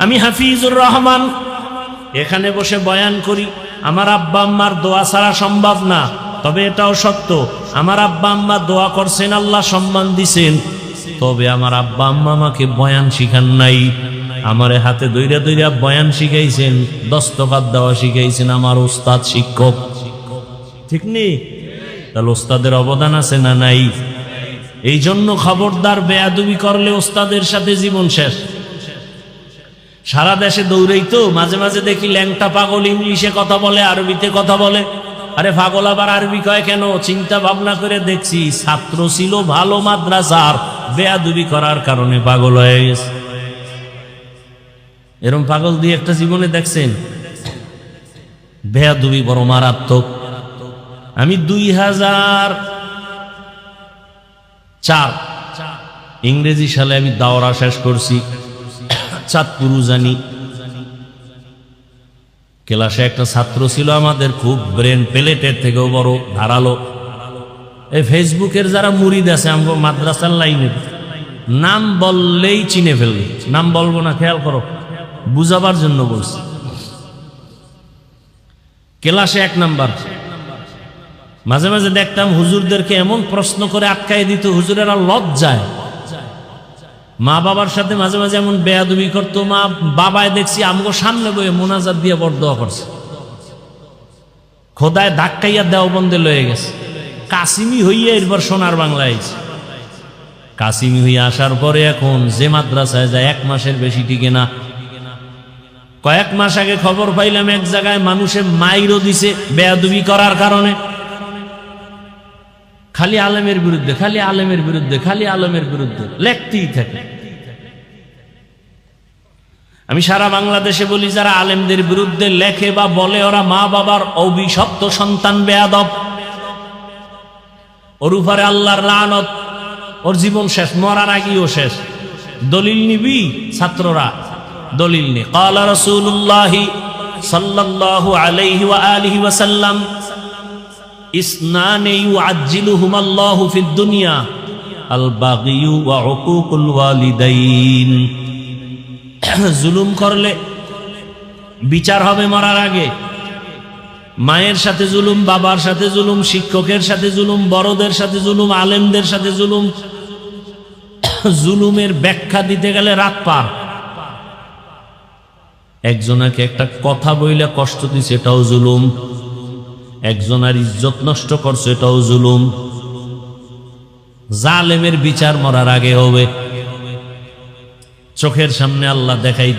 আমি হাফিজুর রহমান এখানে বসে বয়ান করি, আমার আব্বা আম্মার দোয়া ছাড়া সম্ভব না। তবে এটাও সত্য, আমার আব্বা আম্মা দোয়া করছেন, আল্লাহ সম্মান দিছেন। তবে আমার আব্বা আম্মা আমাকে বয়ান শিখান নাই, আমারে হাতে দইরা দইরা বয়ান শিখাইছেন, দস্তখত দেওয়া শিখাইছেন আমার উস্তাদ শিক্ষক। ঠিক নেই? তাহলে ওস্তাদের অবদান আছে না নাই? এই জন্য খবরদার, বেয়াদবি করলে ওস্তাদের সাথে জীবন শেষ। সারা দেশে দৌড়েই তো মাঝে মাঝে দেখি ল্যাংটা পাগল ইংলিশে কথা বলে, আরবিতে কথা বলে। আরে পাগল আবার আরবি কয় কেন? চিন্তা ভাবনা করে দেখছি, ছাত্র ছিল ভালো মাদ্রাসার, বেয়াদবি করার কারণে পাগল হয়ে গেছে। এরকম পাগল দিয়ে একটা জীবনে দেখছেন? বেয়াদবি বড় মারাত্মক। আমি 2004 ইংরেজি সালে আমি দাওরা শেষ করছি, চাঁদপুর জানি। ক্লাসে একটা ছাত্র ছিল আমাদের, খুব ব্রেন, প্লেটের থেকেও বড়, ধারালো। এই ফেসবুকের যারা মুরিদ আছে আমাকে মাদ্রাসার লাইনের, নাম বললেই চিনে ফেলবে। নাম বলবো না, খেয়াল করো, বুঝাবার জন্য বলছি। ক্লাসে 1 নাম্বার। মাঝে মাঝে দেখতাম হুজুরদেরকে এমন প্রশ্ন করে আটকাই দিত, হুজুরেরা লজ্জায়। মা বাবার সাথে মাঝে মাঝে এমন বেয়াদবি করতো। মা বাবায় দেখছি আমগো সামনে বয়ে মোনাজাত দিয়ে বরদোয়া করছে, খোদায় ধাক্কাইয়া দেওবন্দে লয়ে গেছে। কাসিমি হইয়া এরপর সোনার বাংলায় আইছে। কাসিমি হইয়া আসার পরে এখন যে মাদ্রাসায় যায় 1 মাসের বেশি টিকে না। কয়েক মাস আগে খবর পাইলাম এক জায়গায় মানুষে মাইরও দিছে বেয়াদবি করার কারণে। খালি আলেমের বিরুদ্ধে, খালি আলেমের বিরুদ্ধে, খালি আলেমের বিরুদ্ধে লেখতেই থাকে। আমি সারা বাংলাদেশে বলি, যারা আলেমদের বিরুদ্ধে লেখে বা বলে ওরা মা বাবার অভিশপ্ত সন্তান, বেয়াদব। ওর উপরে আল্লাহর লানত, ওর জীবন শেষ, মরার আগেও শেষ। দলিল নিবি? ছাত্ররা দলিল নে। ক্বালা রাসূলুল্লাহ সাল্লাল্লাহু আলাইহি ওয়া আলিহি ওয়া সাল্লাম ইসনানে ইউআজ্জিলুহুমাল্লাহু ফিদ দুনিয়া আল বাগিয়ু ওয়া উকুকুল ওয়ালিদাইন। জুলুম করলে বিচার হবে মরার আগে। মায়ের সাথে জুলুম, বাবার সাথে জুলুম, শিক্ষকের সাথে জুলুম, বড়দের সাথে জুলুম, আলেমদের সাথে জুলুম। জুলুমের ব্যাখ্যা দিতে গেলে রাত পার। একজনকে একটা কথা বইলে কষ্ট দিছে, এটাও জুলুম। একজনের ইজ্জত নষ্ট করছে, এটাও জুলুম। জালেমের বিচার মরার আগে হবে। চোখের সামনে আল্লাহ দেখাই